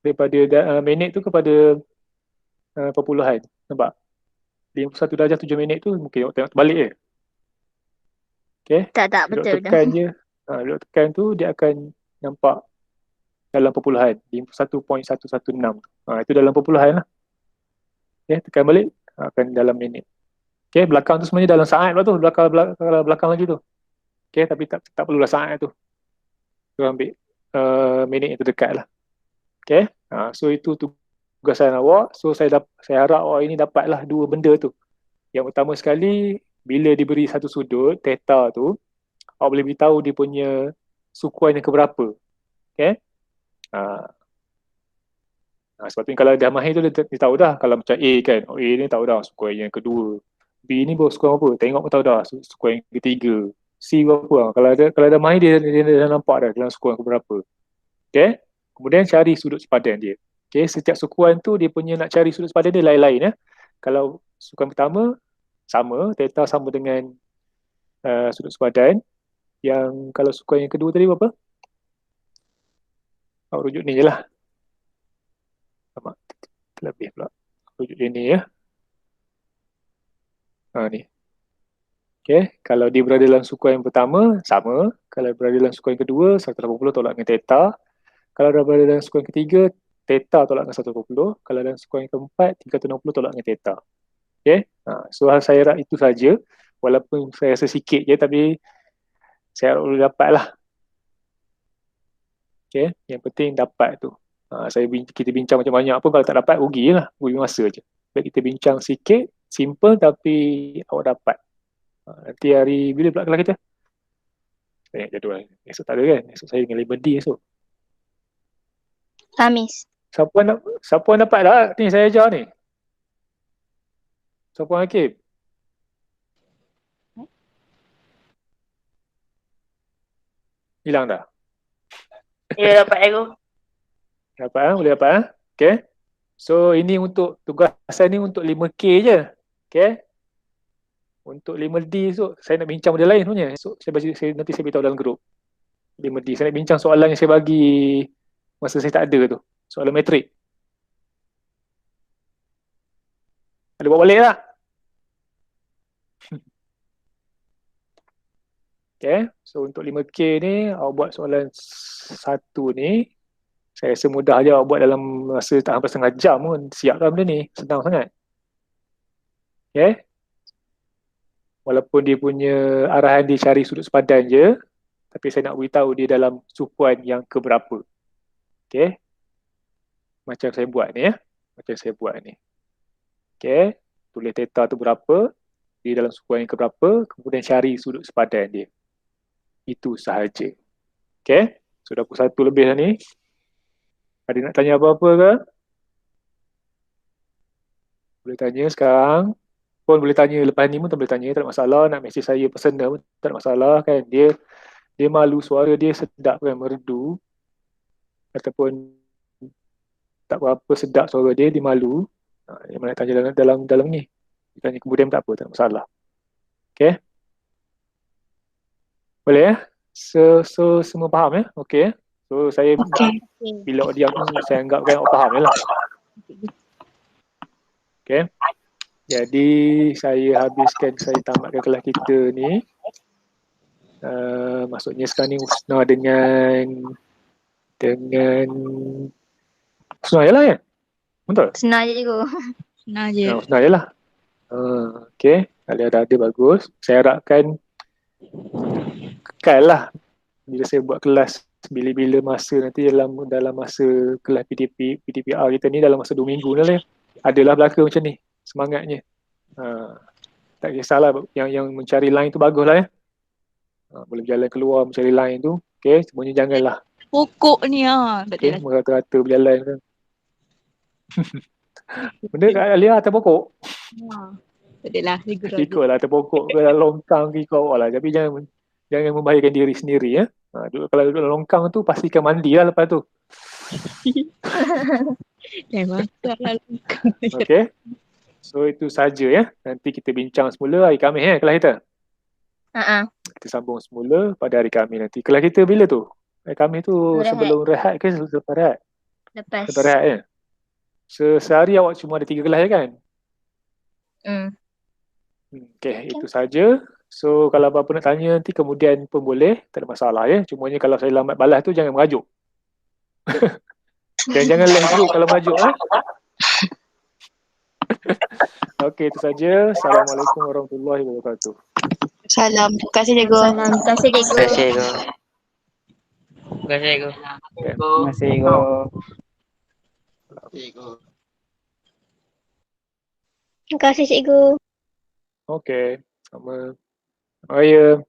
Speaker 1: Daripada minit tu kepada perpuluhan. Nampak? 51 darjah 7 minit tu mungkin awak tengok terbalik je. Okay.
Speaker 3: Tak, betul.
Speaker 1: Tekan je. Duduk tekan tu dia akan nampak dalam perpuluhan. 51.116. Itu dalam perpuluhan lah. Okay, tekan balik akan dalam minit. Okay, belakang tu sebenarnya dalam saat lah tu. Belakang lagi tu. Okay, tapi tak perlulah saat tu. Tu ambil minit yang terdekat lah. Okay. So itu tugasan awak. So saya harap awak ini dapatlah dua benda tu. Yang utama sekali, bila diberi satu sudut, theta tu, awak boleh beritahu dia punya sukuan yang keberapa. Okay. Sebab tu kalau dah mahir tu dia tahu dah. Kalau macam A kan, A ni tahu dah sukuan yang kedua. B ni baru sukuan apa? Tengok pun tahu dah sukuan yang ketiga. C berapa? Kalau ada mahir dia dah nampak dah dalam sukuan keberapa. Okay. Kemudian cari sudut sepadan dia. Okay. Setiap sukuan tu dia punya nak cari sudut sepadan dia lain-lain ya. Kalau sukuan pertama sama, theta sama dengan sudut sepadan. Yang kalau sukuan yang kedua tadi berapa? Rujuk ni je lah. Sama. Lebih pula. Rujuk dia ni ya. Ni. Okay. Kalau dia berada dalam sukuan yang pertama, sama. Kalau berada dalam sukuan yang kedua, 180 tolak dengan theta. Kalau dah berada dalam sukuan yang ketiga, theta tolak dengan 180. Kalau dalam sukuan yang keempat, 360 tolak dengan theta. Okay. So saya harap itu saja. Walaupun saya rasa sikit je, tapi saya harap boleh dapat lah. Okay. Yang penting dapat tu. Kita bincang macam-banyak pun kalau tak dapat, rugi lah. Rugi masa je. Baik kita bincang sikit, simple tapi awak dapat. Nanti hari bila pula kelas kita? Saya jadual. Esok tak ada kan? Esok saya dengan Labor D esok.
Speaker 3: Khamis.
Speaker 1: Siapa yang dapat dah ni saya ajar ni? Siapa Hakim? Hilang dah?
Speaker 6: Ya, dapat aku.
Speaker 1: Dapat boleh dapat Okay. So ini untuk tugasan ni untuk 5K je. Okay. Untuk 5D esok saya nak bincang benda lain sebenarnya. Esok nanti saya beritahu dalam grup. 5D saya nak bincang soalan yang saya bagi masa saya tak ada tu. Soalan metrik. Ada buat balik tak? Okay. So untuk 5K ni awak buat soalan satu ni. Saya rasa mudah je awak buat dalam masa tak sampai setengah jam pun. Siapkan benda ni. Senang sangat. Okay. Walaupun dia punya arahan dia cari sudut sepadan je. Tapi saya nak beritahu dia dalam sukuan yang keberapa. Okay. Macam saya buat ni ya. Macam saya buat ni. Okay. Tulis theta tu berapa. Dia dalam sukuan yang keberapa. Kemudian cari sudut sepadan dia. Itu sahaja. Okay. Sudah pukul 1 lebih dah ni. Ada nak tanya apa-apa ke? Boleh tanya sekarang. Pun boleh tanya lepas ni pun tak boleh tanya. Tak ada masalah. Nak mesej saya personal pun tak ada masalah kan. Dia malu, suara dia sedap kan, merdu. Ataupun tak berapa sedap suara dia malu. Dia nak tanya dalam ni. Dia tanya kemudian tak apa, tak ada masalah. Okay. Boleh ya? So semua faham ya? Okay. So saya bila dia saya anggapkan awak faham je lah. Okay. Jadi saya tamatkan kelas kita ni. Maksudnya sekarang ni Husna dengan Husna je lah kan? Betul?
Speaker 3: Senang je cikgu.
Speaker 4: Senang je.
Speaker 1: Husna je lah. Okay. Kalau ada bagus. Saya harapkan kekal lah bila saya buat kelas bila-bila masa nanti dalam masa kelas PTPR kita ni dalam masa 2 minggu ni lah. Adalah belaka macam ni semangatnya. Tak kisahlah yang mencari line tu bagus lah ya. Boleh berjalan keluar mencari line tu. Okay, semuanya janganlah.
Speaker 4: Pokok ni tak
Speaker 1: Okay,
Speaker 4: adalah.
Speaker 1: merata-rata berjalan kan. Benda kat Alia atas pokok.
Speaker 4: Tak adalah.
Speaker 1: Ikut lah atas pokok ke longkang ke ikut awak lah. Tapi jangan membahayakan diri sendiri ya. Kalau duduk dalam longkang tu pastikan mandi lah lepas tu.
Speaker 4: Jangan masuk lah.
Speaker 1: Okay. So itu saja ya. Nanti kita bincang semula hari Khamis ya kelas kita. Kita sambung semula pada hari Khamis nanti. Kelas kita bila tu? Hari Khamis tu
Speaker 3: Rehat.
Speaker 1: sebelum rehat ke selepas rehat?
Speaker 3: Lepas.
Speaker 1: Lepas rehat ya? Sehari awak cuma ada 3 kelas ya kan? Okay, itu saja. So kalau apa-apa nak tanya nanti kemudian pun boleh. Tak ada masalah ya. Cumanya kalau saya lambat balas tu jangan merajuk. Dan jangan left group kalau merajuk ya. Okey, itu saja. Assalamualaikum warahmatullahi wabarakatuh.
Speaker 2: Salam. Terima kasih cikgu.
Speaker 3: Salam. Terima kasih cikgu.
Speaker 6: Terima kasih, Cikgu. Terima kasih, Cikgu.
Speaker 5: Terima kasih, Cikgu. Cikgu.
Speaker 3: Terima kasih cikgu.
Speaker 1: Okey, sama. Oh ya.